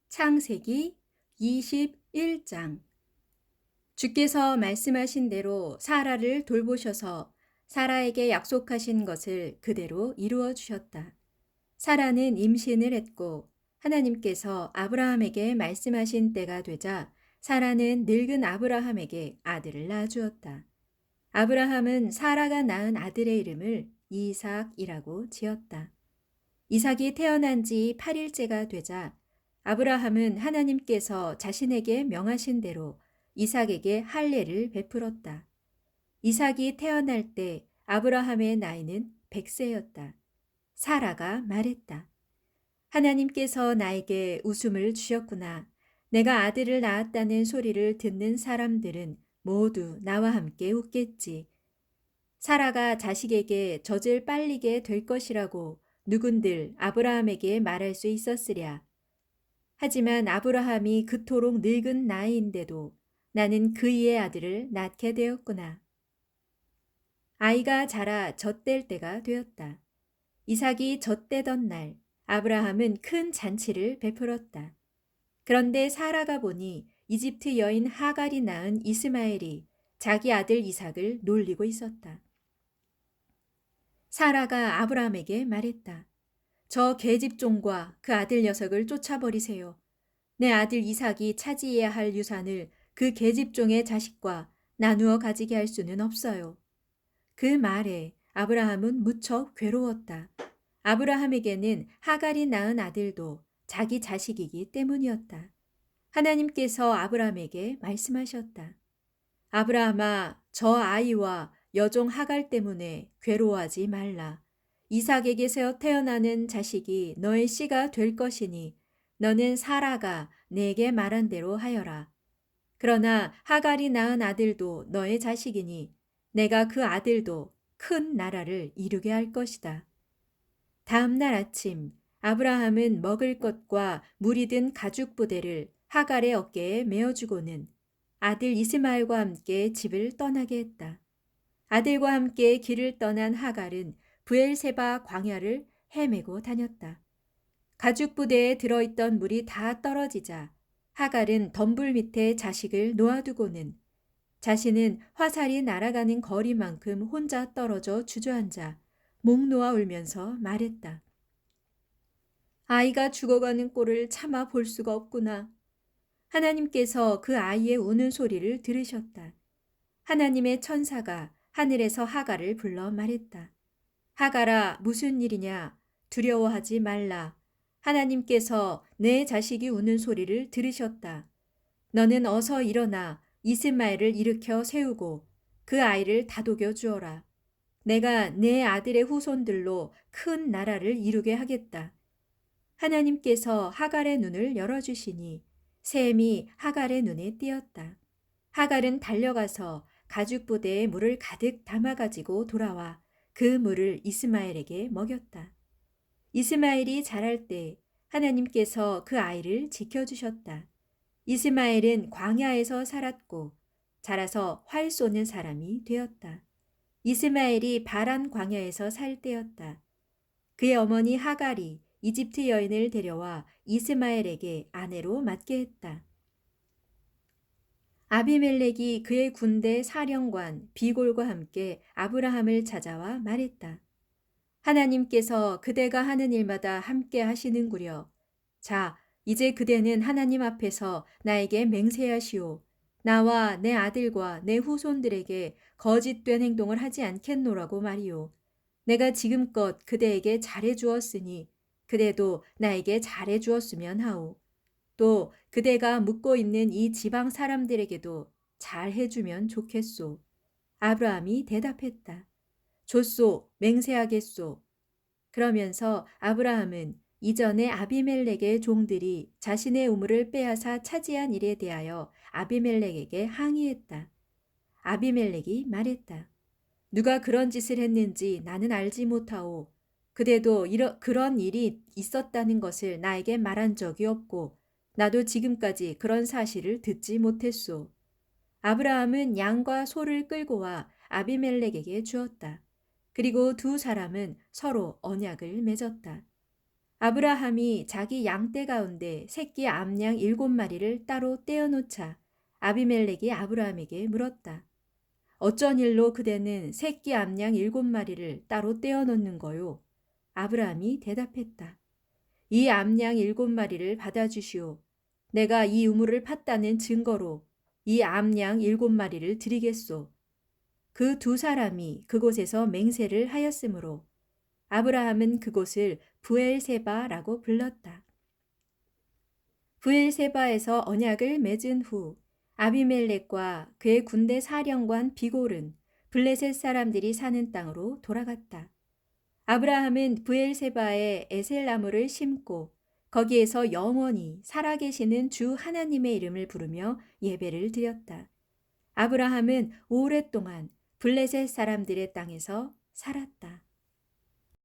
창세기 21장. 주께서 말씀하신 대로 사라를 돌보셔서 사라에게 약속하신 것을 그대로 이루어 주셨다. 사라는 임신을 했고 하나님께서 아브라함에게 말씀하신 때가 되자 사라는 늙은 아브라함에게 아들을 낳아주었다. 아브라함은 사라가 낳은 아들의 이름을 이삭이라고 지었다. 이삭이 태어난 지 8일째가 되자 아브라함은 하나님께서 자신에게 명하신 대로 이삭에게 할례를 베풀었다. 이삭이 태어날 때 아브라함의 나이는 100세였다. 사라가 말했다. 하나님께서 나에게 웃음을 주셨구나. 내가 아들을 낳았다는 소리를 듣는 사람들은 모두 나와 함께 웃겠지. 사라가 자식에게 젖을 빨리게 될 것이라고 누군들 아브라함에게 말할 수 있었으랴. 하지만 아브라함이 그토록 늙은 나이인데도 나는 그이의 아들을 낳게 되었구나. 아이가 자라 젖될 때가 되었다. 이삭이 젖되던 날 아브라함은 큰 잔치를 베풀었다. 그런데 사라가 보니 이집트 여인 하갈이 낳은 이스마엘이 자기 아들 이삭을 놀리고 있었다. 사라가 아브라함에게 말했다. 저 계집종과 그 아들 녀석을 쫓아버리세요. 내 아들 이삭이 차지해야 할 유산을 그 계집종의 자식과 나누어 가지게 할 수는 없어요. 그 말에 아브라함은 무척 괴로웠다. 아브라함에게는 하갈이 낳은 아들도 자기 자식이기 때문이었다. 하나님께서 아브라함에게 말씀하셨다. 아브라함아, 저 아이와 여종 하갈 때문에 괴로워하지 말라. 이삭에게서 태어나는 자식이 너의 씨가 될 것이니 너는 사라가 내게 말한 대로 하여라. 그러나 하갈이 낳은 아들도 너의 자식이니 내가 그 아들도 큰 나라를 이루게 할 것이다. 다음 날 아침 아브라함은 먹을 것과 물이 든 가죽 부대를 하갈의 어깨에 메어주고는 아들 이스마엘과 함께 집을 떠나게 했다. 아들과 함께 길을 떠난 하갈은 브엘세바 광야를 헤매고 다녔다. 가죽 부대에 들어있던 물이 다 떨어지자 하갈은 덤불 밑에 자식을 놓아두고는 자신은 화살이 날아가는 거리만큼 혼자 떨어져 주저앉아 목 놓아 울면서 말했다. 아이가 죽어가는 꼴을 참아 볼 수가 없구나. 하나님께서 그 아이의 우는 소리를 들으셨다. 하나님의 천사가 하늘에서 하갈을 불러 말했다. 하갈아, 무슨 일이냐? 두려워하지 말라. 하나님께서 내 자식이 우는 소리를 들으셨다. 너는 어서 일어나 이스마엘을 일으켜 세우고 그 아이를 다독여 주어라. 내가 내 아들의 후손들로 큰 나라를 이루게 하겠다. 하나님께서 하갈의 눈을 열어주시니 샘이 하갈의 눈에 띄었다. 하갈은 달려가서 가죽 부대에 물을 가득 담아가지고 돌아와 그 물을 이스마엘에게 먹였다. 이스마엘이 자랄 때 하나님께서 그 아이를 지켜주셨다. 이스마엘은 광야에서 살았고 자라서 활 쏘는 사람이 되었다. 이스마엘이 바란 광야에서 살 때였다. 그의 어머니 하갈이 이집트 여인을 데려와 이스마엘에게 아내로 맡게 했다. 아비멜렉이 그의 군대 사령관 비골과 함께 아브라함을 찾아와 말했다. 하나님께서 그대가 하는 일마다 함께 하시는구려. 자, 이제 그대는 하나님 앞에서 나에게 맹세하시오. 나와 내 아들과 내 후손들에게 거짓된 행동을 하지 않겠노라고 말이오. 내가 지금껏 그대에게 잘해 주었으니 그대도 나에게 잘해 주었으면 하오. 또 그대가 묵고 있는 이 지방 사람들에게도 잘 해주면 좋겠소. 아브라함이 대답했다. 좋소, 맹세하겠소. 그러면서 아브라함은 이전에 아비멜렉의 종들이 자신의 우물을 빼앗아 차지한 일에 대하여 아비멜렉에게 항의했다. 아비멜렉이 말했다. 누가 그런 짓을 했는지 나는 알지 못하오. 그대도 그런 일이 있었다는 것을 나에게 말한 적이 없고 나도 지금까지 그런 사실을 듣지 못했소. 아브라함은 양과 소를 끌고 와 아비멜렉에게 주었다. 그리고 두 사람은 서로 언약을 맺었다. 아브라함이 자기 양떼 가운데 새끼 암양 7마리를 따로 떼어놓자 아비멜렉이 아브라함에게 물었다. 어쩐 일로 그대는 새끼 암양 7마리를 따로 떼어놓는 거요? 아브라함이 대답했다. 이 암양 7마리를 받아주시오. 내가 이 우물을 팠다는 증거로 이 암양 7마리를 드리겠소. 그 두 사람이 그곳에서 맹세를 하였으므로 아브라함은 그곳을 부엘세바라고 불렀다. 부엘세바에서 언약을 맺은 후 아비멜렉과 그의 군대 사령관 비골은 블레셋 사람들이 사는 땅으로 돌아갔다. 아브라함은 부엘세바에 에셀나무를 심고 거기에서 영원히 살아계시는 주 하나님의 이름을 부르며 예배를 드렸다. 아브라함은 오랫동안 블레셋 사람들의 땅에서 살았다.